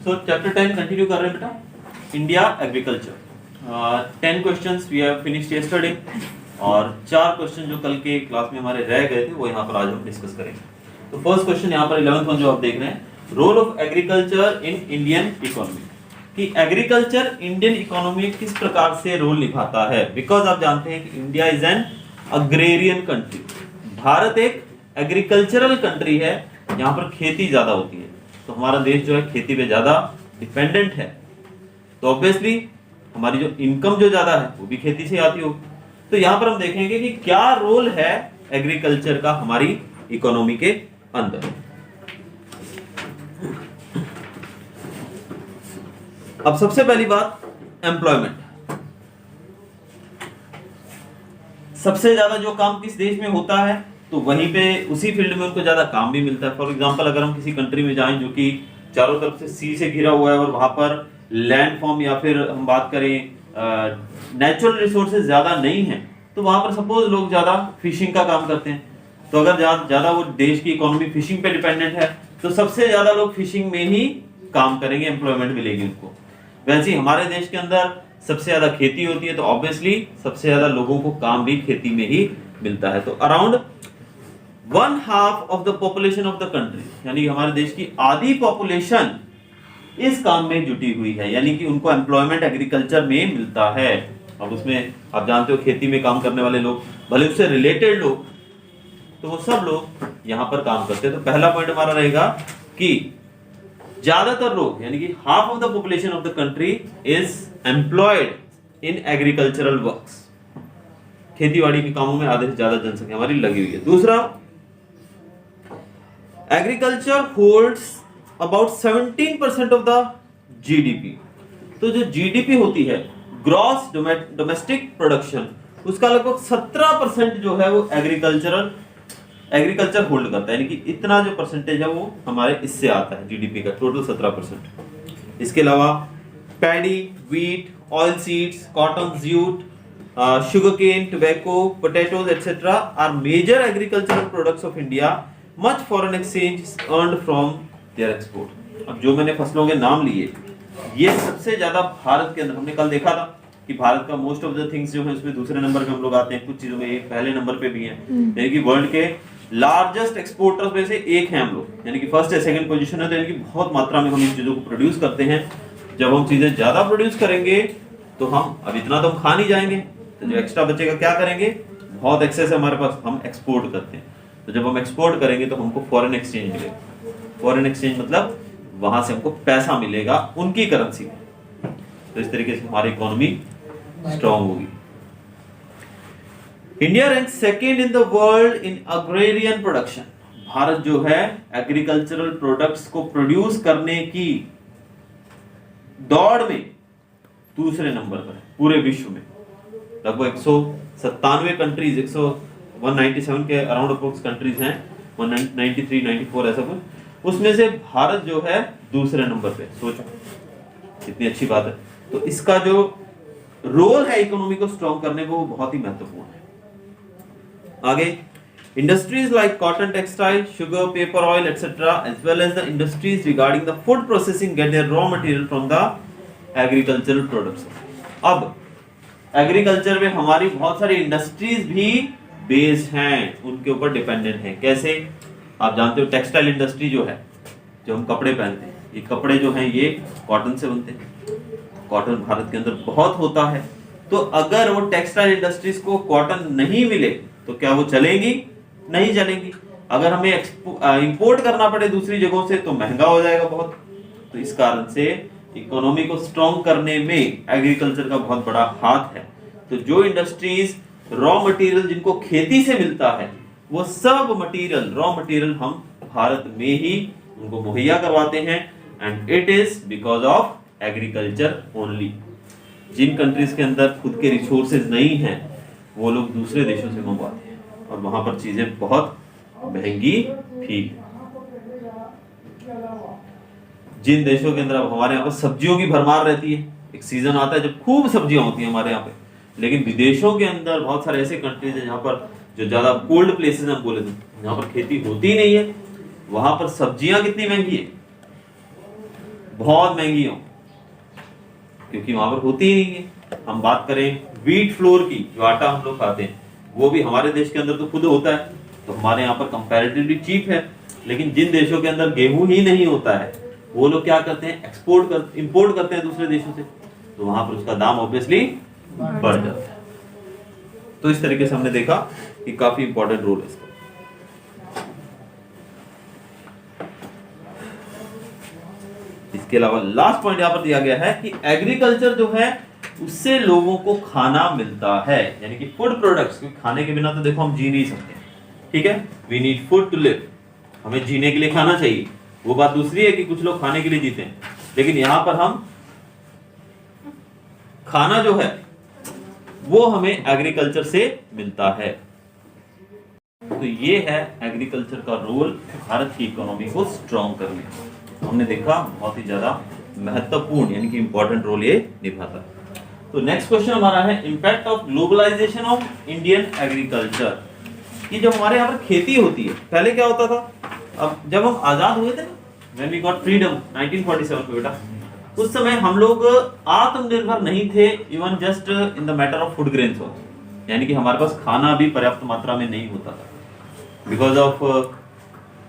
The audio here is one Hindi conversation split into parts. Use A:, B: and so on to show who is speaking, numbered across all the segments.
A: सो चैप्टर 10 कंटिन्यू कर रहे हैं बेटा, India agriculture. 10 questions we have finished yesterday और 4 क्वेश्चन जो कल के क्लास में हमारे रह गए थे वो यहाँ पर आज हम डिस्कस करेंगे। तो फर्स्ट क्वेश्चन यहाँ पर 11th वन जो आप देख रहे हैं, role of agriculture in Indian economy, कि एग्रीकल्चर इंडियन इकोनॉमी में किस प्रकार से रोल निभाता है। बिकॉज आप जानते हैं कि India is an agrarian country, Bharat एक एग्रीकल्चरल कंट्री है, यहाँ पर खेती ज्यादा होती है, तो हमारा देश जो है खेती पे ज्यादा डिपेंडेंट है, तो ऑब्वियसली हमारी जो इनकम जो ज्यादा है वो भी खेती से आती होगी। तो यहाँ पर हम देखेंगे कि क्या रोल है एग्रीकल्चर का हमारी इकोनॉमी के अंदर। अब सबसे पहली बात एम्प्लॉयमेंट, सबसे ज्यादा जो काम किस देश में होता है तो वहीं पे उसी फील्ड में उनको ज्यादा काम भी मिलता है। फॉर एग्जांपल अगर हम किसी कंट्री में जाएं जो कि चारों तरफ से सी से घिरा हुआ है और वहां पर लैंड फॉर्म या फिर हम बात करें नेचुरल रिसोर्सेज ज्यादा नहीं है, तो वहां पर सपोज लोग ज्यादा फिशिंग का काम करते हैं, तो अगर ज्यादा वो देश की इकोनॉमी फिशिंग पे डिपेंडेंट है तो सबसे ज्यादा लोग फिशिंग में ही काम करेंगे, एम्प्लॉयमेंट मिलेगी उनको। वैसे ही हमारे देश के अंदर सबसे ज्यादा खेती होती है, तो ऑब्वियसली सबसे ज्यादा लोगों को काम भी खेती में ही मिलता है। तो around 1/2 of the population of the country, यानी हमारे देश की आधी पॉपुलेशन इस काम में जुटी हुई है, यानी कि उनको एम्प्लॉयमेंट एग्रीकल्चर में मिलता है। अब उसमें आप जानते हो खेती में काम करने वाले लोग, भले उससे रिलेटेड लोग, तो वो सब लोग यहाँ पर काम करते हैं। तो पहला पॉइंट हमारा रहेगा कि ज्यादातर लोग, यानी कि half of the population of the country is employed in agricultural works, खेतीबाड़ी के कामों में आधे से ज्यादा जनसंख्या हमारी लगी हुई है। दूसरा, agriculture holds about 17% of the GDP, तो जो जीडीपी होती है ग्रॉस डोमेस्टिक प्रोडक्शन, उसका लगभग 17% जो है वो एग्रीकल्चर होल्ड करता है, यानी कि इतना जो परसेंटेज है वो हमारे इससे आता है जीडीपी का, टोटल 17%। इसके अलावा paddy, wheat, oil seeds, cotton, jute, sugar cane, tobacco, potatoes, etc. are major agricultural products of India. Much foreign exchange is earned from their export. अब जो मैंने फसलों के नाम लिए, ये सबसे ज्यादा भारत के अंदर, हमने कल देखा था कि भारत का मोस्ट ऑफ द थिंग्स जो है उसमें दूसरे नंबर पे हम लोग आते हैं, कुछ चीजों में एक पहले नंबर पे भी हैं, यानी कि वर्ल्ड के लार्जेस्ट एक्सपोर्टर्स में से एक हैं हम लोग, यानी कि फर्स्ट या सेकंड पोजीशन है, तो यानी कि बहुत मात्रा में हम इन चीजों को प्रोड्यूस करते हैं। जब हम चीजें ज्यादा प्रोड्यूस करेंगे तो हम, अब इतना तो हम खा नहीं जाएंगे, तो जो एक्स्ट्रा बचेगा क्या करेंगे, बहुत एक्सेस है हमारे पास, हम एक्सपोर्ट करते हैं। तो जब हम एक्सपोर्ट करेंगे तो हमको फॉरेन एक्सचेंज मिलेगा, फॉरेन एक्सचेंज मतलब वहां से हमको पैसा मिलेगा उनकी करेंसी में, तो इस तरीके से हमारी इकोनॉमी स्ट्रांग होगी। India rank second in the world in agrarian production, Bharat जो है एग्रीकल्चरल प्रोडक्ट्स को प्रोड्यूस करने की दौड़ में दूसरे नंबर पर है पूरे विश्व में। लगभग 197 कंट्रीज, 197 के अराउंड अप्रोक्स कंट्रीज हैं, 193, 94 ऐसा कुछ, उसमें से भारत जो है दूसरे नंबर पे। सोचो कितनी अच्छी बात है। तो इसका जो रोल है इकोनॉमी को स्ट्रॉन्ग करने को वो बहुत ही महत्वपूर्ण है। आगे, industries like cotton, textile, sugar, paper, oil etcetera, as well as the industries regarding the food processing get their raw material from the agricultural products. अब एग्रीकल्चर में हमारी बहुत सारी इंडस्ट्रीज भी बेस्ड हैं, उनके ऊपर डिपेंडेंट हैं। कैसे, आप जानते हो टेक्सटाइल इंडस्ट्री जो है, जो हम कपड़े पहनते हैं, ये कपड़े जो हैं ये कॉटन से बनते हैं, कॉटन भारत के अंदर बहुत होता है। तो अगर वो टेक्सटाइल इंडस्ट्रीज को कॉटन नहीं मिले तो क्या वो चलेंगी? नहीं चलेंगी। अगर हमें इंपोर्ट करना पड़े दूसरी जगहों से तो महंगा हो जाएगा बहुत। तो इस कारण से इकोनॉमी को स्ट्रॉन्ग करने में एग्रीकल्चर का बहुत बड़ा हाथ है। तो जो इंडस्ट्रीज रॉ मटेरियल जिनको खेती से मिलता है, वो सब मटेरियल, रॉ मटेरियल हम भारत में ही उनको मुहैया करवाते हैं, and it is because of agriculture only. जिन कंट्रीज के अंदर खुद के रिसोर्सेज नहीं हैं, वो लोग दूसरे देशों से मंगवाते हैं, और वहां पर चीजें बहुत महंगी भी है। जिन देशों के अंदर, अब हमारे यहाँ पर सब्जियों की भरमार रहती है, एक सीजन आता है जब खूब सब्जियां होती हैं हमारे यहाँ पे, लेकिन विदेशों के अंदर बहुत सारे ऐसे कंट्रीज हैं जहाँ पर, जो ज्यादा कोल्ड प्लेसेस हम बोले थे, जहाँ पर खेती होती नहीं है, वहां पर सब्जियां कितनी महंगी है, बहुत महंगी हो, क्योंकि वहां पर होती ही नहीं है। हम बात करें व्हीट फ्लोर की, जो आटा हम लोग खाते हैं, वो भी हमारे देश के अंदर तो खुद होता है, तो हमारे यहाँ पर कंपैरेटिवली चीप है। लेकिन जिन देशों के अंदर गेहूं ही नहीं होता है, वो लोग क्या करते हैं, इंपोर्ट करते हैं दूसरे देशों से, तो वहां पर उसका दाम ऑब्वियसली बढ़ जाता है। तो इस तरीके से हमने देखा कि काफी इंपॉर्टेंट रोल है इसका। इसके अलावा लास्ट पॉइंट यहां पर दिया गया है कि एग्रीकल्चर जो है उससे लोगों को खाना मिलता है, यानी कि फूड प्रोडक्ट्स, क्योंकि खाने के बिना तो देखो हम जी नहीं सकते, ठीक है, we need food to live, हमें जीने के लिए खाना चाहिए। वो बात दूसरी है कि कुछ लोग खाने के लिए जीते हैं, लेकिन यहां पर हम खाना जो है वो हमें एग्रीकल्चर से मिलता है। तो ये है एग्रीकल्चर का रोल भारत की इकोनॉमी को स्ट्रॉन्ग करने में। हमने देखा बहुत ही ज्यादा महत्वपूर्ण यानी कि इंपॉर्टेंट रोल ये निभाता है। तो नेक्स्ट क्वेश्चन हमारा है impact of globalisation of Indian agriculture. कि जब हमारे यहाँ पर खेती होती है, पहले क्या होता था, अब जब हम आजाद हुए थे, व्हेन वी गॉट फ्रीडम 1947 में बेटा, उस समय हम लोग आत्मनिर्भर नहीं थे, even just in the matter of food grains, यानी कि हमारे पास खाना भी पर्याप्त मात्रा में नहीं होता था बिकॉज ऑफ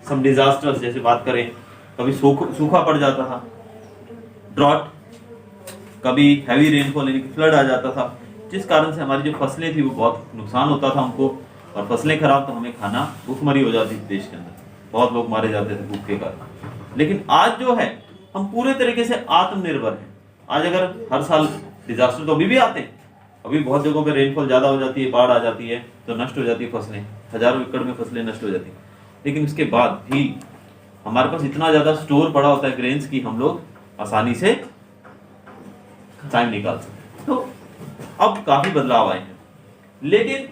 A: सम डिजास्टर्स। जैसे बात करें, कभी सूखा पड़ जाता था, ड्रॉट, कभी हैवी रेनफॉल यानी कि फ्लड आ जाता था, जिस कारण से हमारी जो फसलें थी वो बहुत नुकसान होता था हमको, और फसलें खराब तो हमें खाना भूखमरी हो जाती थी देश के अंदर, बहुत लोग मारे जाते थे भूख के कारण। लेकिन आज जो है हम पूरे तरीके से आत्मनिर्भर हैं। आज अगर हर साल डिजास्टर तो अभी भी आते हैं, अभी बहुत जगहों पे रेनफॉल ज्यादा हो जाती है, बाढ़ आ जाती है, तो नष्ट हो जाती है फसलें, हजारों एकड़ में फसलें नष्ट हो जाती है। लेकिन उसके बाद भी हमारे पास इतना ज्यादा स्टोर पड़ा होता है ग्रेन्स की, हम लोग आसानी से टाइम निकाल सकते। तो अब काफी बदलाव आए हैं, लेकिन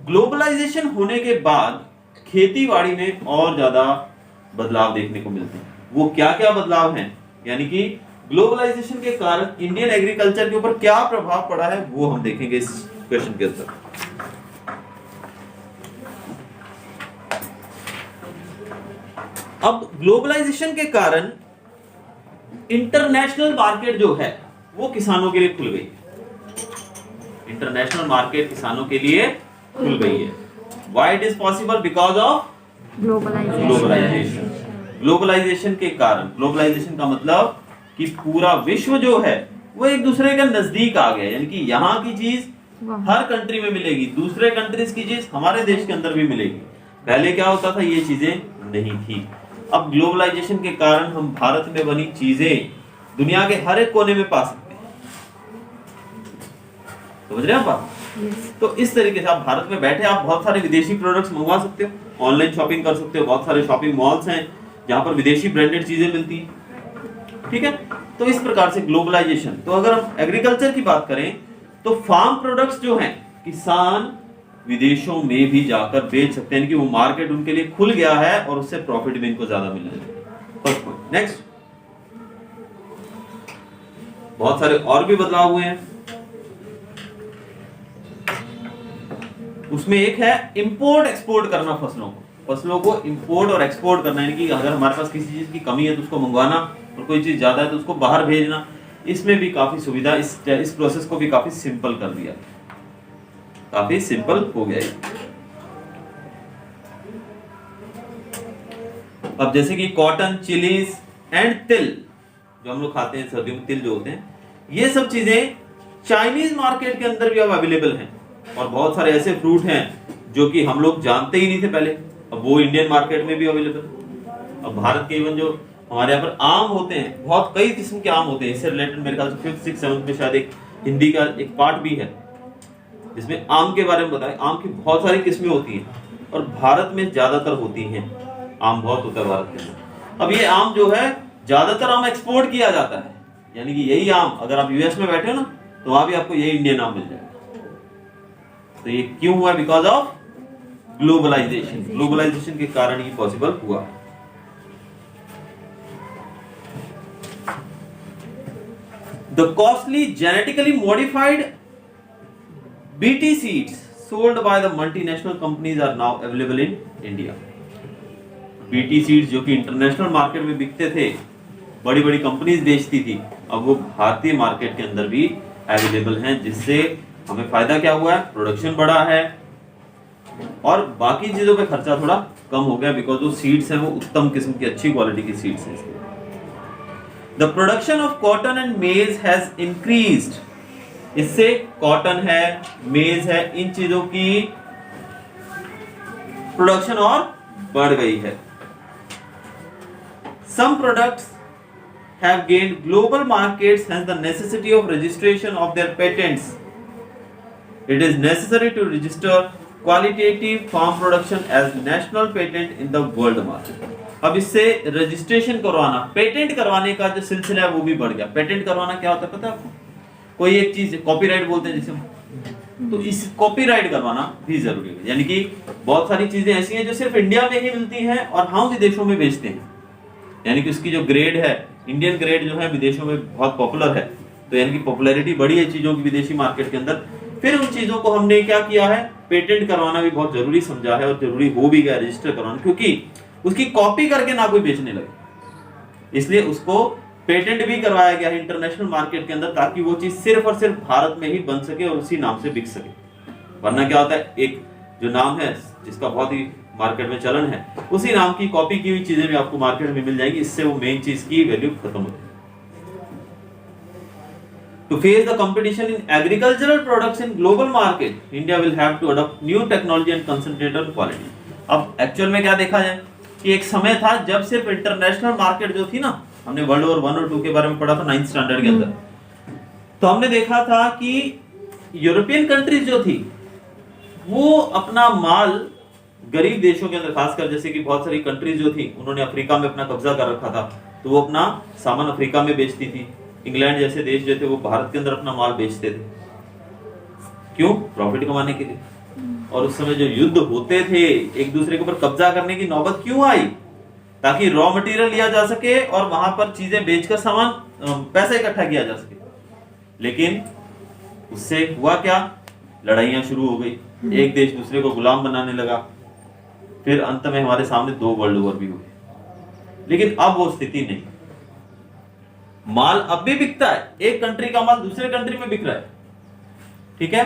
A: ग्लोबलाइजेशन होने के बाद खेतीबाड़ी में और ज्यादा बदलाव देखने को मिलते हैं। वो क्या क्या बदलाव हैं, यानी कि ग्लोबलाइजेशन के कारण इंडियन एग्रीकल्चर के ऊपर क्या प्रभाव पड़ा है, वो हम देखेंगे इस क्वेश्चन के अंदर। अब ग्लोबलाइजेशन के कारण इंटरनेशनल मार्केट जो है वो किसानों के लिए खुल गई है। इंटरनेशनल मार्केट किसानों के लिए खुल गई है। Why it is possible? Because of globalisation. Globalisation के कारण, ग्लोबलाइजेशन का मतलब कि पूरा विश्व जो है वो एक दूसरे के नजदीक आ गया, यानी कि यहाँ की चीज हर कंट्री में मिलेगी, दूसरे कंट्रीज की चीज हमारे देश के अंदर भी मिलेगी। पहले क्या होता था, ये चीजें नहीं थी। अब ग्लोबलाइजेशन के कारण हम भारत में बनी चीजें दुनिया के हर एक कोने में पा सकते हैं। समझ रहे हैं आप? तो इस तरीके से आप भारत में बैठे आप बहुत सारे विदेशी प्रोडक्ट्स मंगवा सकते हो, ऑनलाइन शॉपिंग कर सकते हो, बहुत सारे शॉपिंग मॉल्स हैं जहां पर विदेशी ब्रांडेड चीजें मिलती हैं, ठीक है। तो इस प्रकार से ग्लोबलाइजेशन। तो अगर हम एग्रीकल्चर की बात करें तो फार्म प्रोडक्ट्स जो हैं किसान विदेशों में भी जाकर बेच सकते हैं, कि वो मार्केट उनके लिए खुल गया है और उससे प्रॉफिट भी इनको ज्यादा मिलने लगा। First point. नेक्स्ट, बहुत सारे और भी बदलाव हुए हैं। उसमें एक है इंपोर्ट एक्सपोर्ट करना फसलों को इंपोर्ट और एक्सपोर्ट करना, यानी कि अगर हमारे पास किसी चीज की कमी है तो उसको मंगवाना, और कोई चीज ज्यादा है तो उसको बाहर भेजना। इसमें भी काफी सुविधा, इस प्रोसेस को भी काफी सिंपल कर दिया, काफी सिंपल हो गया है। अब जैसे कि कॉटन, चिलीज एंड तिल, जो हम लोग खाते हैं सर्दियों में, तिल जो होते हैं, ये सब चीजें चाइनीज मार्केट के अंदर भी अब अवेलेबल हैं। और बहुत सारे ऐसे फ्रूट हैं जो कि हम लोग जानते ही नहीं थे पहले, अब वो इंडियन मार्केट में भी अवेलेबल। अब भारत के इवन जो हमारे यहाँ पर आम होते हैं, बहुत कई किस्म के आम होते हैं। इससे रिलेटेड मेरे ख्याल से 5th, 6th, 7th में शायद एक हिंदी का एक पार्ट भी है जिसमें आम के बारे में बताएं। आम की बहुत सारी किस्में होती हैं और भारत में ज्यादातर होती हैं, आम बहुत होता है भारत के अंदर। अब ये आम जो है ज्यादातर आम एक्सपोर्ट किया जाता है, यानी कि यही आम अगर आप यूएस में बैठे हो ना तो वहां भी आपको यही इंडियन आम मिल जाएगा। तो ये क्यों हुआ? Because of globalisation. ग्लोबलाइजेशन के कारण ये पॉसिबल हुआ। The costly genetically modified BT seeds sold by the multinational companies are now available in India. BT seeds जो कि इंटरनेशनल मार्केट में बिकते थे बड़ी बड़ी कंपनीज बेचती थी, अब वो भारतीय मार्केट के अंदर भी अवेलेबल हैं, जिससे हमें फायदा क्या हुआ है, प्रोडक्शन बढ़ा है और बाकी चीजों पे खर्चा थोड़ा कम हो गया, बिकॉज जो सीड्स हैं वो उत्तम किस्म की अच्छी क्वालिटी की सीड्स हैं। The production of cotton and मेज हैज इंक्रीज्ड, इससे कॉटन है, मेज है, इन चीजों की प्रोडक्शन और बढ़ गई है। Some products have gained global markets, hence the necessity of registration of their patents. It is necessary to register qualitative farm production as national patent in the world market. अब इससे रजिस्ट्रेशन करवाना, पेटेंट करवाने का जो सिलसिला है वो भी बढ़ गया। पेटेंट करवाना क्या होता है पता है आपको? कोई एक चीज कॉपीराइट बोलते हैं जिसे, तो इस कॉपीराइट करवाना भी जरूरी है। यानी कि बहुत सारी चीजें ऐसी हैं जो सिर्फ इंडिया में ही मिलती हैं और हम विदेशों में बेचते हैं, यानी कि उसकी जो ग्रेड है, इंडियन ग्रेड जो है विदेशों में बहुत पॉपुलर है, तो यानी कि पॉपुलैरिटी बढ़ी है चीजों की विदेशी मार्केट के अंदर। फिर उन चीजों को हमने क्या किया है, पेटेंट करवाना भी बहुत जरूरी समझा है और जरूरी हो भी गया रजिस्टर करवाना, क्योंकि उसकी कॉपी करके ना कोई बेचने लगे, इसलिए उसको पेटेंट भी करवाया गया है इंटरनेशनल मार्केट के अंदर, ताकि वो चीज सिर्फ और सिर्फ भारत में ही बन सके और उसी नाम से बिक सके। वरना क्या होता है, एक जो नाम है जिसका बहुत ही मार्केट में चलन है, उसी नाम की कॉपी की हुई चीजें भी आपको मार्केट में मिल जाएंगी, इससे वो मेन चीज की वैल्यू खत्म हो जाएगी। To face the competition in agricultural products in global market, India will have to adopt new technology and concentrate on quality. अब एक्चुअल में क्या देखा जाए कि एक समय था जब सिर्फ इंटरनेशनल मार्केट जो थी ना, हमने वर्ल्ड वॉर 1 और 2 के बारे में पढ़ा था 9th स्टैंडर्ड के अंदर, तो हमने देखा था कि यूरोपियन कंट्रीज जो थी वो अपना माल गरीब देशों के अंदर, खासकर जैसे कि बहुत सारी कंट्रीज जो थी उन्होंने अफ्रीका में अपना कब्जा कर रखा था, तो वो अपना सामान अफ्रीका में बेचती थी। इंग्लैंड जैसे देश जो थे वो भारत के अंदर अपना माल बेचते थे, क्यों? प्रॉफिट कमाने के लिए। और उस समय जो युद्ध होते थे, एक दूसरे के ऊपर कब्जा करने की नौबत क्यों आई? ताकि रॉ मटेरियल लिया जा सके और वहां पर चीजें बेचकर सामान पैसा इकट्ठा किया जा सके। लेकिन उससे हुआ क्या, लड़ाइयां शुरू हो गई, एक देश दूसरे को गुलाम बनाने लगा, फिर अंत में हमारे सामने 2 वर्ल्ड वॉर भी हुए। लेकिन अब वो स्थिति नहीं, माल अब भी बिकता है, एक कंट्री का माल दूसरे कंट्री में बिक रहा है, ठीक है।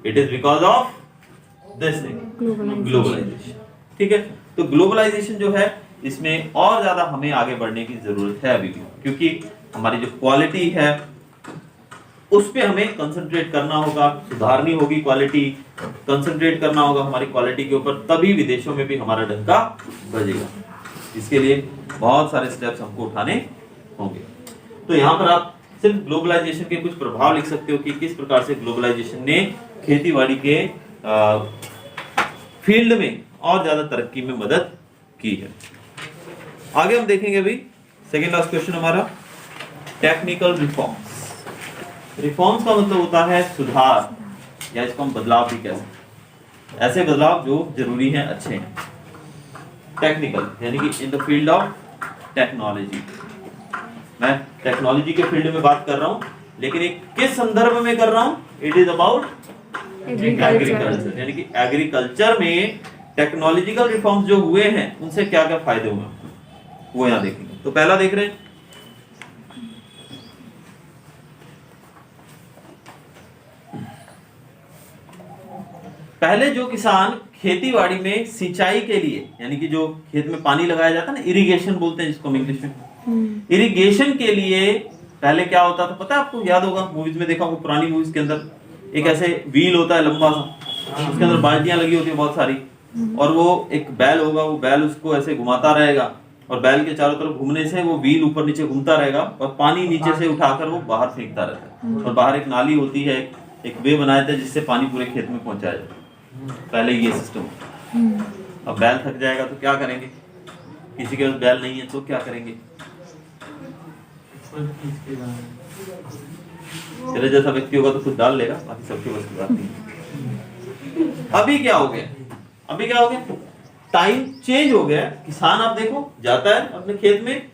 A: It is because of this globalisation, ठीक है। तो ग्लोबलाइजेशन जो है इसमें और ज्यादा हमें आगे बढ़ने की जरूरत है अभी भी, क्योंकि हमारी जो क्वालिटी है उस पे हमें कंसंट्रेट करना होगा, सुधारनी होगी क्वालिटी, कंसंट्रेट करना होगा हमारी क्वालिटी के ऊपर, तभी विदेशों में भी हमारा डंका बजेगा। इसके लिए बहुत सारे स्टेप्स हमको उठाने होंगे। तो यहाँ पर आप सिर्फ ग्लोबलाइजेशन के कुछ प्रभाव लिख सकते हो कि किस प्रकार से ग्लोबलाइजेशन ने खेतीबाड़ी के फील्ड में और ज्यादा तरक्की में मदद की है। आगे हम देखेंगे अभी सेकेंड लास्ट क्वेश्चन हमारा, टेक्निकल रिफॉर्म्स। रिफॉर्म्स का मतलब होता है सुधार, या इसको हम बदलाव भी कह सकते हैं, ऐसे बदलाव जो जरूरी हैं, अच्छे हैं। टेक्निकल यानी कि in the field of technology, मैं टेक्नोलॉजी के फील्ड में बात कर रहा हूं, लेकिन एक किस संदर्भ में कर रहा हूं, इट इज अबाउट एग्रीकल्चर, यानी कि एग्रीकल्चर में टेक्नोलॉजिकल रिफॉर्म्स जो हुए हैं उनसे क्या क्या फायदे हुए वो यहां देखेंगे। तो पहला देख रहे हैं, पहले जो किसान खेतीबाड़ी में सिंचाई के लिए, यानी कि जो खेत में पानी लगाया जाता है ना, इरिगेशन बोलते हैं जिसको हम इंग्लिश में, इरिगेशन के लिए पहले क्या होता था पता है आपको? याद होगा, मूवीज में देखा होगा, पुरानी मूवीज के अंदर एक ऐसे व्हील होता है लंबा सा, उसके अंदर बाल्टियां लगी होती है बहुत सारी, और वो एक बैल होगा, वो बैल उसको ऐसे घुमाता रहेगा और बैल के चारों तरफ घूमने से वो व्हील ऊपर नीचे घूमता रहेगा और पानी नीचे से उठाकर वो बाहर फेंकता रहता है, और बाहर एक नाली होती है, एक वे बनाया था जिससे पानी पूरे खेत में पहुंचाया जाता है। पहले ये सिस्टम। अब बैल थक जाएगा तो क्या करेंगे, किसी के पास बैल नहीं है तो क्या करेंगे, तेरे जैसा व्यक्ति होगा तो खुद डाल लेगा, बाकी सबके बस की बात नहीं। अभी क्या हो गया, अभी क्या हो गया, टाइम चेंज हो गया। किसान आप देखो जाता है अपने खेत में,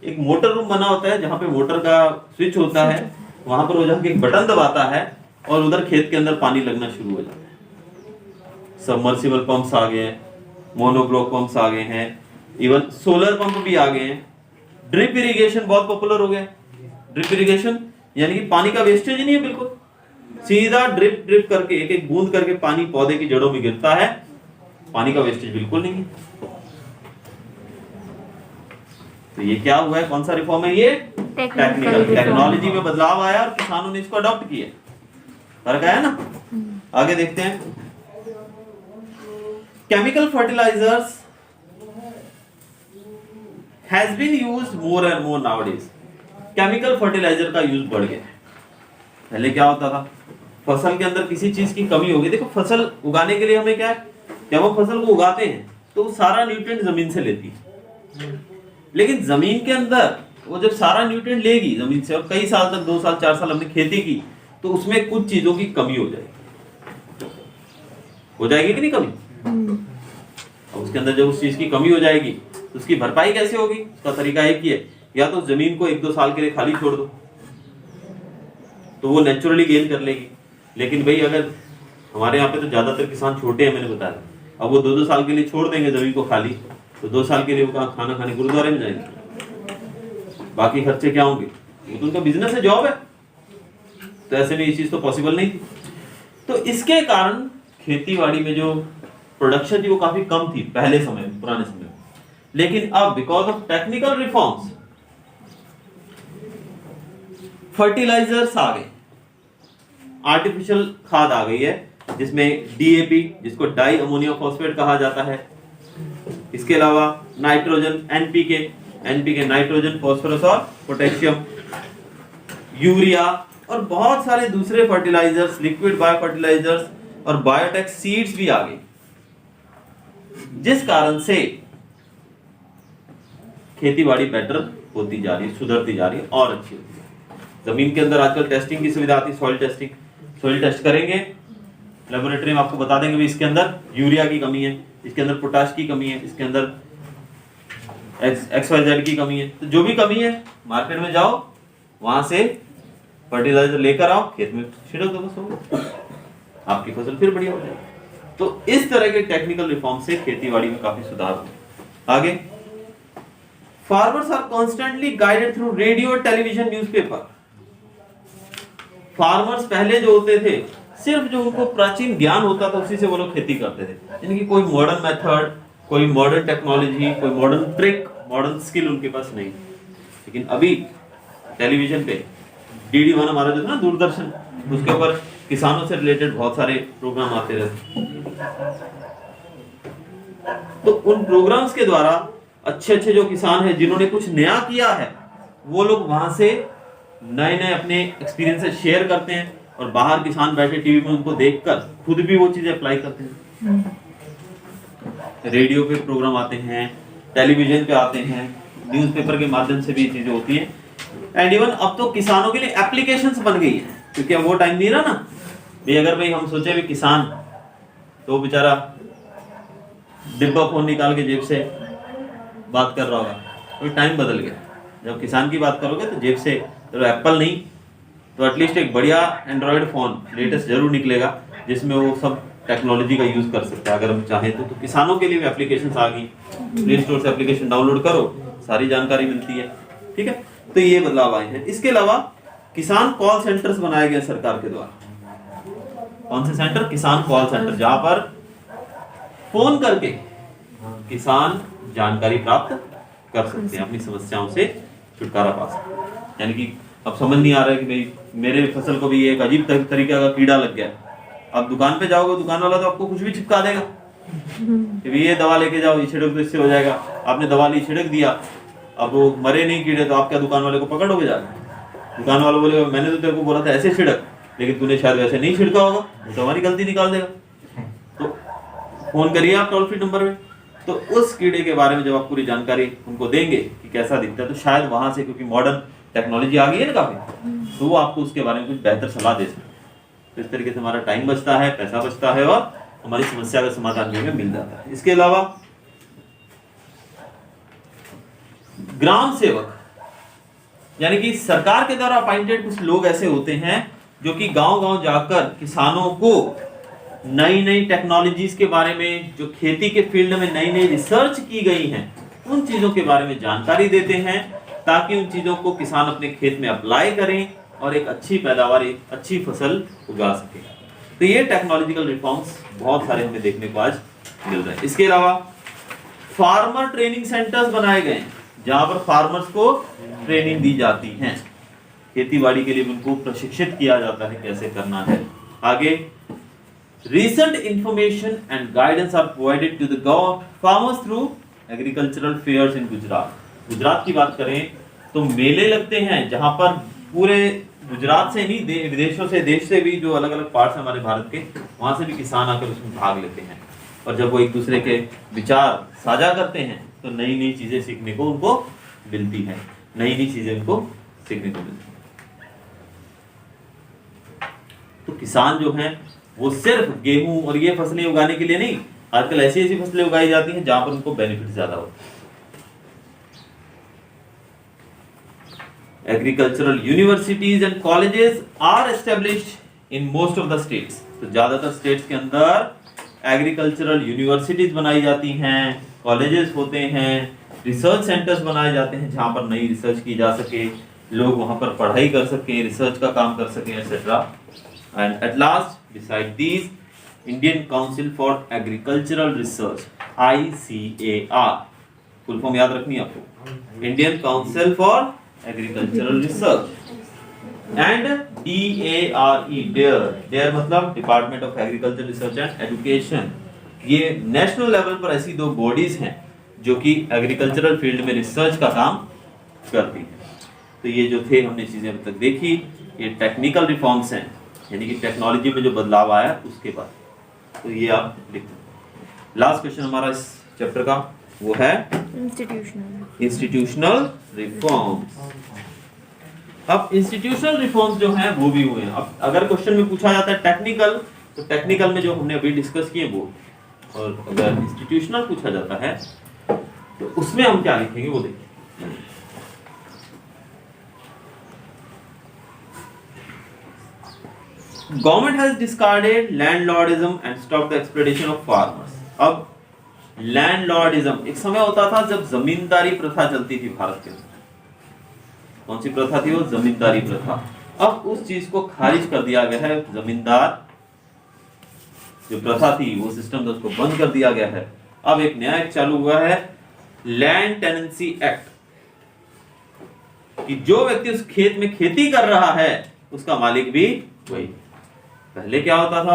A: एक मोटर रूम बना होता है जहां पे मोटर का स्विच होता है, वहां पर वो जाके एक बटन दबाता है और उधर खेत के अंदर पानी लगना शुरू हो जाता है। सबमर्सिबल पंप्स आ गए हैं, मोनोब्लॉक पंप्स आ गए हैं, इवन सोलर पंप भी आ गए हैं। ड्रिप इरिगेशन बहुत पॉपुलर हो गया। ड्रिप इरिगेशन यानी कि पानी का वेस्टेज नहीं है, बिल्कुल सीधा ड्रिप ड्रिप करके एक एक बूंद करके पानी पौधे की जड़ों में गिरता है, पानी का वेस्टेज बिल्कुल नहीं है। तो ये क्या हुआ है, कौन सा रिफॉर्म है ये? टेक्निकल। टेक्नोलॉजी में बदलाव आया और किसानों ने इसको अडॉप्ट किया, फर्क आया ना। आगे देखते हैं, chemical fertilisers has been used more and more nowadays. Chemical fertiliser का यूज बढ़ गया है। पहले क्या होता था, फसल के अंदर किसी चीज की कमी होगी, देखो फसल उगाने के लिए हमें क्या है, जब हम फसल को उगाते हैं तो सारा न्यूट्रिएंट जमीन से लेती है, लेकिन जमीन के अंदर वो जब सारा न्यूट्रिएंट लेगी जमीन से और कई साल तक 2 साल 4 साल हमने खेती की, तो उसमें कुछ चीजों की कमी हो जाएगी कि नहीं कमी? अब उसके अंदर जब उस चीज की कमी हो जाएगी तो उसकी भरपाई कैसे होगी? उसका तरीका एक ही है, या तो जमीन को 1-2 साल के लिए खाली छोड़ दो तो वो नेचुरली गेन कर लेगी। लेकिन भाई अगर हमारे यहाँ पे तो ज्यादातर किसान छोटे हैं, मैंने बताया, अब वो 2-2 साल के लिए छोड़ देंगे जमीन को खाली, तो 2 साल के लिए वो खाना खाने गुरुद्वारे में जाएंगे, बाकी खर्चे क्या होंगे? वो तो उनका बिजनेस है, जॉब है। तो ऐसे में ये चीज तो पॉसिबल नहीं थी। तो इसके कारण खेतीबाड़ी में जो प्रोडक्शन थी वो काफी कम थी पहले समय में, पुराने समय में। लेकिन अब because of technical reforms fertilizers आ गए, आर्टिफिशियल खाद आ गई है, जिसमें डीएपी, जिसको डाई अमोनियम फॉस्फेट कहा जाता है, इसके अलावा नाइट्रोजन, एनपीके नाइट्रोजन, फास्फोरस और पोटेशियम, यूरिया और बहुत सारे दूसरे फर्टिलाइजर्स, लिक्विड बायो फर्टिलाइजर्स और बायोटेक सीड्स भी आ गए, जिस कारण से खेतीबाड़ी बेटर होती जा रही है, सुधरती जा रही है और अच्छी होती है। जमीन के अंदर आजकल टेस्टिंग की सुविधा आती है, सॉइल टेस्टिंग, सॉइल टेस्ट करेंगे लेबोरेटरी में, आपको बता देंगे भी इसके अंदर यूरिया की कमी है, इसके अंदर पोटाश की कमी है, इसके अंदर XYZ की कमी है। तो जो भी कमी है मार्केट में जाओ, वहां से फर्टिलाइजर लेकर आओ, खेत में छिड़क दो, बस आपकी फसल फिर बढ़िया हो जाएगी। तो इस तरह के टेक्निकल रिफॉर्म से खेतीबाड़ी में काफी सुधार हुआ। आगे, farmers are constantly guided through radio, television, newspaper. Farmers पहले जो होते थे, सिर्फ जो उनको प्राचीन ज्ञान होता था उसी से वो लोग खेती करते थे, यानी कि कोई मॉडर्न मेथड, कोई मॉडर्न टेक्नोलॉजी, कोई मॉडर्न ट्रिक, मॉडर्न स्किल उनके पास नहीं। लेकिन अभी टेलीविजन पे DD1 हमारा जो था ना, दूरदर्शन, उसके ऊपर किसानों से रिलेटेड बहुत सारे प्रोग्राम आते रहते, तो उन प्रोग्राम्स के द्वारा अच्छे अच्छे जो किसान हैं जिन्होंने कुछ नया किया है, वो लोग वहां से नए नए अपने एक्सपीरियंसेस शेयर करते हैं, और बाहर किसान बैठे टीवी में उनको देखकर खुद भी वो चीजें अप्लाई करते हैं। रेडियो पे प्रोग्राम आते हैं, टेलीविजन पे आते हैं, न्यूज़पेपर के माध्यम से भी ये चीजें होती हैं। एंड इवन अब तो किसानों के लिए एप्लीकेशंस बन गई है, क्योंकि अब वो टाइम नहीं रहा ना भाई, अगर भाई हम सोचे भी किसान तो बेचारा डिब्बा फोन निकाल के जेब से बात कर रहा होगा, तो टाइम बदल गया। जब किसान की बात करोगे तो जेब से, चलो एप्पल नहीं तो एटलीस्ट एक बढ़िया एंड्रॉयड फोन लेटेस्ट जरूर निकलेगा, जिसमें वो सब टेक्नोलॉजी का यूज कर सकते हैं अगर हम चाहें तो किसानों के लिए भी एप्लीकेशंस आ गई, प्ले स्टोर से एप्लीकेशन डाउनलोड करो, सारी जानकारी मिलती है। ठीक है, तो ये बदलाव आए हैं। इसके अलावा किसान कॉल सेंटर्स बनाए गए सरकार के द्वारा। कौन से सेंटर? किसान कॉल सेंटर, जहां पर फोन करके किसान जानकारी प्राप्त कर सकते हैं, अपनी समस्याओं से छुटकारा पा सकते हैं। यानी कि अब समझ नहीं आ रहा है कि भाई मेरे फसल को भी एक अजीब तरीके का कीड़ा लग गया, अब दुकान पे जाओगे, दुकान वाला तो आपको कुछ भी चिपका देगा कि ये दवा लेके जाओ, ये छिड़क तो इससे हो जाएगा। आपने दवा ली, छिड़क दिया, अब वो मरे नहीं कीड़े, तो आप क्या दुकान वाले को पकड़ोगे जाकर? दुकान वाला बोलेगा मैंने तो तेरे को बोला था ऐसे छिड़क, लेकिन तूने शायद वैसे नहीं छिड़का होगा, तो हमारी गलती निकाल देगा। तो फोन करिए आप टोल फ्री नंबर पे, तो उस कीड़े के बारे में जब आप पूरी जानकारी उनको देंगे कि कैसा दिखता है, तो शायद वहां से, क्योंकि मॉडर्न टेक्नोलॉजी आ गई है ना काफी, तो वो आपको उसके बारे में कुछ बेहतर सलाह दे सकते हैं। तो इस तरीके से हमारा टाइम बचता है, पैसा बचता है और हमारी समस्या का समाधान जो है मिल जाता है। इसके अलावा ग्राम सेवक, यानी कि सरकार के द्वारा अपॉइंटेड कुछ लोग ऐसे होते हैं जो कि गांव-गांव जाकर किसानों को नई नई टेक्नोलॉजीज के बारे में, जो खेती के फील्ड में नई नई रिसर्च की गई हैं, उन चीजों के बारे में जानकारी देते हैं ताकि उन चीजों को किसान अपने खेत में अप्लाई करें और एक अच्छी पैदावार, एक अच्छी फसल उगा सके। तो ये टेक्नोलॉजिकल रिफॉर्म्स बहुत सारे हमें देखने को आज मिल रहे हैं। इसके अलावा फार्मर ट्रेनिंग सेंटर्स बनाए गए हैं जहां पर फार्मर्स को ट्रेनिंग दी जाती है, खेतीबाड़ी के लिए उनको प्रशिक्षित किया जाता है कैसे करना है। आगे recent information and guidance are provided to the farmers through agricultural fairs in Gujarat। Gujarat की बात करें तो मेले लगते हैं जहां पर पूरे गुजरात से नहीं, विदेशों से, देश से भी जो अलग अलग पार्ट्स हैं हमारे भारत के, वहां से भी किसान आकर उसमें भाग लेते हैं और जब वो एक दूसरे के विचार साझा करते हैं तो नई नई चीजें सीखने को उनको मिलती हैं, नई नई चीजें उनको सीखने को मिलती हैं। तो किसान जो हैं वो सिर्फ गेहूं और ये फसलें उगाने के लिए नहीं, आजकल ऐसी ऐसी फसलें उगाई जाती हैं जहां पर उनको बेनिफिट ज्यादा होता है। Agricultural universities and colleges are established in most of the states. तो ज्यादातर स्टेट्स के अंदर एग्रीकल्चरल यूनिवर्सिटीज बनाई जाती हैं, कॉलेजेस होते हैं, रिसर्च सेंटर्स बनाए जाते हैं जहां पर नई रिसर्च की जा सके, लोग वहां पर पढ़ाई कर सके, रिसर्च का काम कर सके, etcetera. And at last beside these, Indian Council for Agricultural Research ICAR, full form याद रखनी है आपको, Indian council for agricultural research, and DARE, DARE मतलब department of agriculture research and education. ये नेशनल लेवल पर ऐसी दो बॉडीज हैं जो कि एग्रीकल्चरल फील्ड में रिसर्च का काम करती हैं। तो ये जो थे हमने चीजें अब तक देखी, ये टेक्निकल रिफॉर्म्स हैं, यानी कि टेक्नोलॉजी में जो बदलाव आया उसके बाद। तो ये आप लिखते। लास्ट क्वेश्चन हमारा इस चैप्टर का वो है इंस्टीट्यूशनल रिफॉर्म्स। अब इंस्टीट्यूशनल रिफॉर्म्स जो हैं वो भी हुए हैं। अब अगर क्वेश्चन में पूछा जाता है टेक्निकल, तो टेक्निकल में जो हमने अभी डिस्कस किए वो, और अगर इंस्टीट्यूशनल पूछा जाता है तो उसमें हम क्या लिखेंगे वो देखिए। Government has discarded landlordism and stopped the exploitation of farmers। अब लैंडलॉर्डिज्म एक समय होता था जब जमींदारी प्रथा चलती थी भारत के अंदर। कौन सी प्रथा थी वो? जमींदारी प्रथा। अब उस चीज को खारिज कर दिया गया है, जमींदार जो प्रथा थी वो सिस्टम था उसको बंद कर दिया गया है। अब एक नया एक्ट चालू हुआ है, लैंड टेनेंसी एक्ट, कि जो व्यक्ति उस खेत में खेती कर रहा है उसका मालिक भी वही। पहले क्या होता था,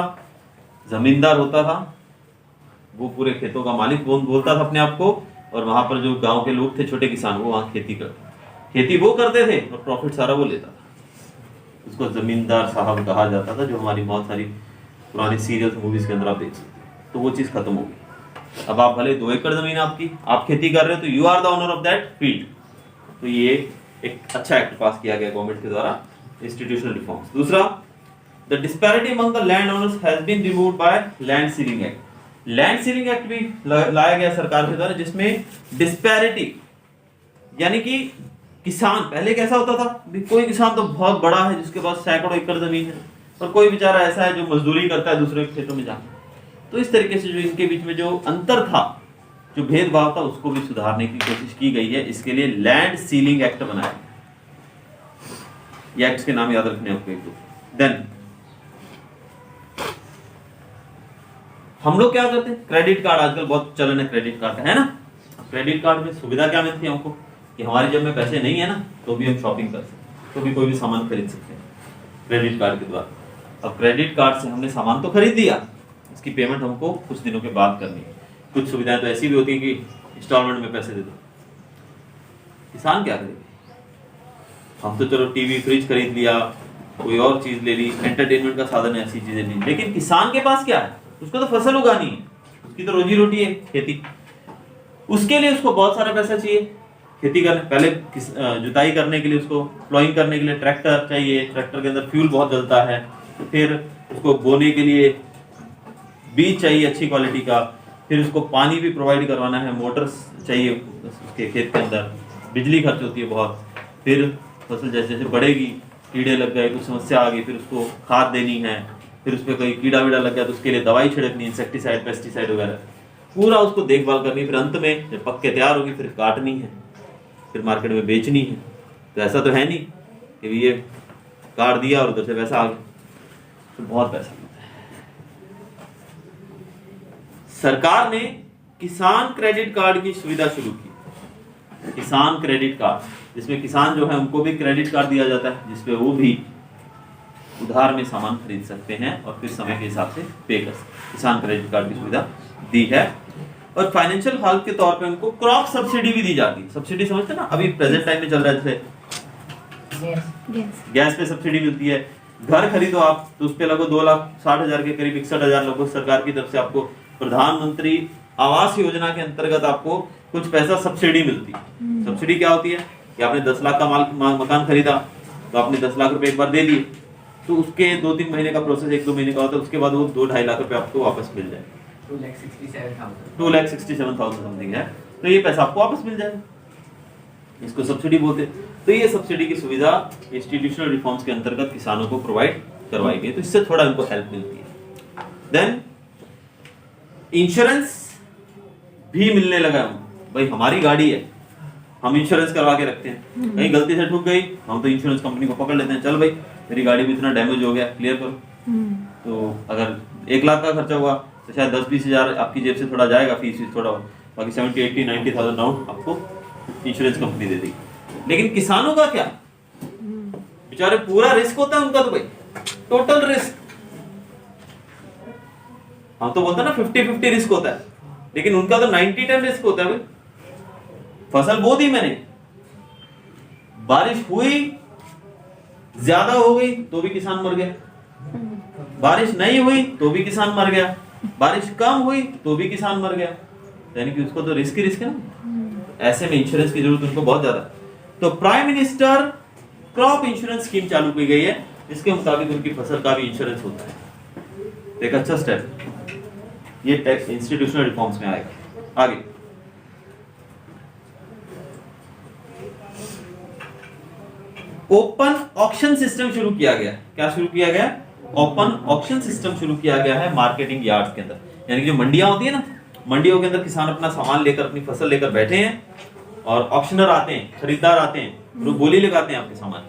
A: जमींदार होता था, वो पूरे खेतों का मालिक बोलता था अपने आप को, और वहां पर जो गांव के लोग थे, छोटे किसान, वो वहां खेती वो करते थे और प्रॉफिट सारा वो लेता था। उसको जमींदार साहब कहा जाता था, जो हमारी बहुत सारी पुरानी सीरियल्स मूवीज के अंदर आप देख सकते। तो वो चीज खत्म हो गई। अब आप भले 2 एकड़ जमीन आपकी, आप खेती कर रहे हो, तो you are the owner of that field. तो ये एक अच्छा एक्ट पास किया गया गवर्नमेंट के द्वारा, इंस्टीट्यूशनल रिफॉर्म्स। दूसरा, the disparity among the land owners has been removed by land ceiling act. Land ceiling act भी लाया गया सरकार के द्वारा, जिसमें डिस्पैरिटी यानी कि किसान, पहले कैसा होता था, कोई किसान तो बहुत बड़ा है जिसके पास सैकड़ों एकड़ जमीन है, और कोई बेचारा ऐसा है जो मजदूरी करता है दूसरे खेतों में जाकर। तो इस तरीके से जो इनके बीच में जो अंतर था, जो भेदभाव था, उसको भी सुधारने की कोशिश की गई है। इसके लिए लैंड सीलिंग एक्ट बनाया। ये एक्ट के नाम याद रखने आपको एक दो। देन हम लोग क्या करते हैं, क्रेडिट कार्ड, आजकल बहुत चलन है क्रेडिट कार्ड का, है ना। क्रेडिट कार्ड में सुविधा क्या मिलती है हमको, कि हमारी जेब में पैसे नहीं है ना, तो भी हम शॉपिंग कर सकते हैं, तो भी कोई भी सामान खरीद सकते हैं क्रेडिट कार्ड के द्वारा। अब क्रेडिट कार्ड से हमने सामान तो खरीद लिया, इसकी पेमेंट हमको कुछ दिनों के बाद करनी है। कुछ सुविधाएं तो ऐसी भी होती है कि इंस्टॉलमेंट में पैसे दे दो। किसान क्या करेगा, हम तो चलो टीवी फ्रिज खरीद लिया, कोई और चीज ले ली, एंटरटेनमेंट का साधन है, ऐसी चीजें नहीं। लेकिन किसान के पास क्या है, उसको तो फसल उगानी है, उसकी तो रोजी रोटी है खेती। उसके लिए उसको बहुत सारा पैसा चाहिए खेती करने, पहले जुताई करने के लिए, उसको प्लॉइंग करने के लिए ट्रैक्टर चाहिए, ट्रैक्टर के अंदर फ्यूल बहुत जलता है, फिर उसको बोने के लिए बीज चाहिए अच्छी क्वालिटी का, फिर उसको पानी भी प्रोवाइड करवाना है, मोटर चाहिए उसके खेत के अंदर, बिजली खर्च होती है बहुत, फिर फसल जैसे जैसे बढ़ेगी, कीड़े लग गए, कुछ समस्या आ गई, फिर उसको खाद देनी है, फिर उस पर कोई कीड़ा वीड़ा लग गया तो उसके लिए दवाई छिड़कनी, इंसेक्टिसाइड, पेस्टिसाइड वगैरह। पूरा उसको देखभाल करनी, फिर अंत में जब पक के तैयार होगी फिर काटनी है, फिर मार्केट में बेचनी है। तो ऐसा तो है नहीं कि ये काट दिया और उधर से पैसा आ गया, तो बहुत पैसा मिलता है। सरकार ने किसान क्रेडिट कार्ड की सुविधा शुरू की, किसान क्रेडिट कार्ड, जिसमें किसान जो है उनको भी क्रेडिट कार्ड दिया जाता है, जिसपे वो भी उधार में सामान खरीद सकते हैं और फिर समय के हिसाब से पे कर सकते हैं। किसान क्रेडिट कार्ड की सुविधा दी है। और फाइनेंशियल हेल्प के तौर पे उनको क्रॉप सब्सिडी भी दी जाती है। सब्सिडी समझते ना, अभी प्रेजेंट टाइम में चल रहा है, जैसे गैस पे सब्सिडी मिलती है। घर खरीदो आप तो उस पे लगभग 2,60,000 के करीब 61,000 लगभग सरकार की तरफ से आपको प्रधानमंत्री आवास योजना के अंतर्गत आपको कुछ पैसा सब्सिडी मिलती है। सब्सिडी क्या होती है कि आपने 10 लाख का मकान खरीदा तो आपने 10 लाख रुपए एक बार दे दिए, तो उसके 2-3 महीने का प्रोसेस 1-2 महीने का होता है, उसके बाद वो 2-2.5 लाख रुपए आपको वापस मिल जाए। 2,67,000 समथिंग है, तो ये पैसा आपको वापस मिल जाएगा, इसको सब्सिडी बोलते हैं। तो ये सब्सिडी की सुविधा इंस्टीट्यूशनल रिफॉर्म्स के अंतर्गत किसानों को प्रोवाइड करवाई गई, तो इससे थोड़ा उनको हेल्प मिलती है। देन इंश्योरेंस भी मिलने लगा। भाई हमारी गाड़ी है, हम इंश्योरेंस करवा के रखते हैं, कहीं गलती से ठुक गई हम तो इंश्योरेंस कंपनी को पकड़ लेते हैं, चल भाई मेरी गाड़ी भी इतना डैमेज हो गया, क्लियर करो। तो अगर 1 लाख का खर्चा हुआ तो शायद 10-20 हजार आपकी जेब से थोड़ा जाएगा, फीस थोड़ा, बाकी 70-80-90,000 राउंड आपको इंश्योरेंस कंपनी दे देगी। लेकिन किसानों का क्या, बेचारे पूरा रिस्क होता है उनका, तो भाई टोटल रिस्क, हम तो बोलते हैं ना 50-50 रिस्क होता है, लेकिन उनका तो 90-10 रिस्क होता है। भाई फसल बो दी मैंने, बारिश हुई ज्यादा हो गई तो भी किसान मर गया, बारिश नहीं हुई तो भी किसान मर गया, बारिश कम हुई तो भी किसान मर गया, यानी कि उसको तो रिस्क ही रिस्क है ना। ऐसे में इंश्योरेंस की जरूरत उनको बहुत ज्यादा। तो prime minister crop insurance scheme चालू की गई है, इसके मुताबिक उनकी फसल का भी इंश्योरेंस होता है। एक अच्छा स्टेप, ये टैक्स इंस्टीट्यूशनल रिफॉर्म्स में आएगा। आगे ओपन ऑक्शन सिस्टम शुरू किया गया। क्या शुरू किया गया? ओपन ऑक्शन सिस्टम शुरू किया गया है मार्केटिंग यार्ड्स के अंदर, यानी कि जो मंडियां होती है ना, मंडियों के अंदर किसान अपना सामान लेकर, अपनी फसल लेकर बैठे हैं और ऑक्शनर आते हैं, खरीदार आते हैं, वो बोली लगाते हैं आपके सामान।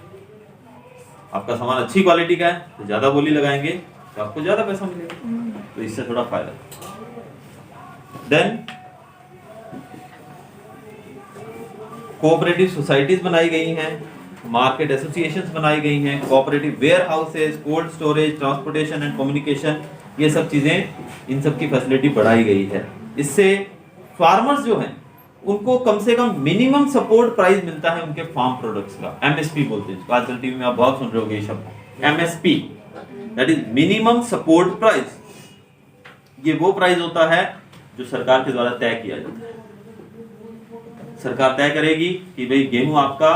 A: आपका सामान अच्छी क्वालिटी का है तो ज्यादा बोली लगाएंगे तो आपको ज्यादा पैसा मिलेगा, तो इससे थोड़ा फायदा। देन कोऑपरेटिव सोसाइटीज बनाई गई हैं, मार्केट एसोसिएशंस बनाई गई हैं, cooperative warehouses, cold storage, transportation and communication, ये सब चीजें, इन सब की फैसिलिटी बढ़ाई गई है। इससे फार्मर्स जो हैं उनको कम से कम मिनिमम सपोर्ट प्राइस मिलता है उनके फार्म प्रोडक्ट्स का, एमएसपी बोलते हैं। आजकल टीवी में आप बहुत सुन रहे होंगे ये शब्द, MSP, that is minimum support price. ये वो प्राइस होता है जो सरकार के द्वारा तय किया जाता है। सरकार तय करेगी कि भाई गेहूं आपका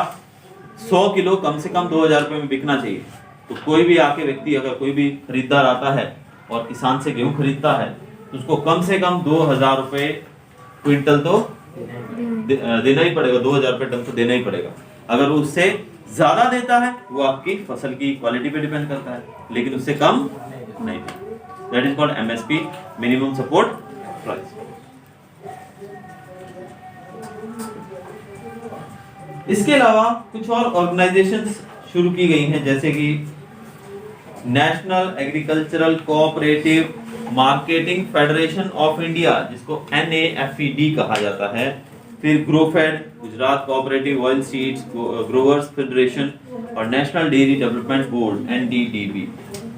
A: 100 किलो कम से कम 2,000 रुपए में बिकना चाहिए, तो कोई भी आके व्यक्ति, अगर कोई भी खरीदार आता है और किसान से गेहूं खरीदता है तो उसको कम से कम 2,000 रुपए क्विंटल तो देना ही पड़ेगा, 2,000 रुपए टन तो देना ही पड़ेगा। अगर उससे ज्यादा देता है वो आपकी फसल की क्वालिटी पे डिपेंड करता है, लेकिन उससे कम नहीं। That is called MSP, minimum support price. इसके अलावा कुछ और ऑर्गेनाइजेशंस शुरू की गई हैं, जैसे कि national agricultural cooperative marketing federation of India, जिसको NAFED कहा जाता है, फिर GROFED, Gujarat cooperative oil seeds growers federation और national dairy development board NDDB।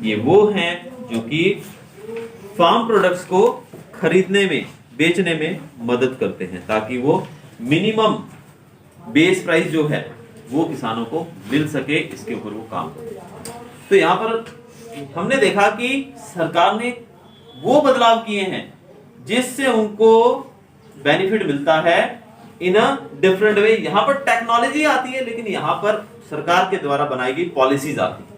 A: ये वो हैं जो कि फार्म प्रोडक्ट्स को खरीदने में, बेचने में मदद करते हैं, ताकि वो मिनिमम बेस प्राइस जो है वो किसानों को मिल सके, इसके ऊपर वो काम करते हैं। तो यहाँ पर हमने देखा कि सरकार ने वो बदलाव किए हैं जिससे उनको बेनिफिट मिलता है इन अ डिफरेंट वे। यहाँ पर टेक्नोलॉजी आती है, लेकिन यहाँ पर सरकार के द्वारा बनाई गई पॉलिसीज आती है।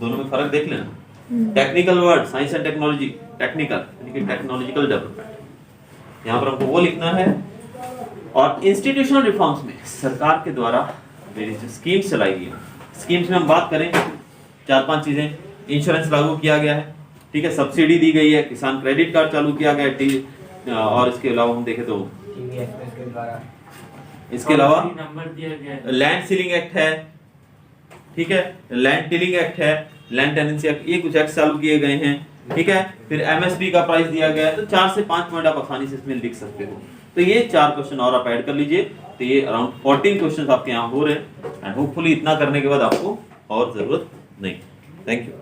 A: दोनों में फर्क देख लेना। Technical word, science and technology, technical यानी कि टेक्नोलॉजिकल डेवलपमेंट, यहाँ पर हमको वो लिखना है। और इंस्टीट्यूशनल रिफॉर्म्स में सरकार के द्वारा स्कीम्स चलाई गई। स्कीम्स में हम बात करें 4-5 चीजें। इंश्योरेंस लागू किया गया है, ठीक है, सब्सिडी दी गई है, किसान क्रेडिट कार्ड चालू किया गया है, और इसके अलावा हम देखें तो
B: टीवी एक्सप्रेस के द्वारा,
A: इसके अलावा
C: नंबर दिया गया है,
A: लैंड सीलिंग एक्ट है, ठीक है, लैंड टीलिंग एक्ट है, लैंड टेनेंसी एक्ट, ये कुछ एक्ट चालू किए गए हैं, ठीक है। फिर एमएसपी का प्राइस दिया गया है। तो 4 से 5 पॉइंट आप आसानी से इसमें लिख सकते हो। तो ये 4 क्वेश्चन और आप ऐड कर लीजिए, तो ये अराउंड 14 क्वेश्चंस आपके यहाँ हो रहे हैं। एंड होपफुली इतना करने के बाद आपको और जरूरत नहीं। Thank you.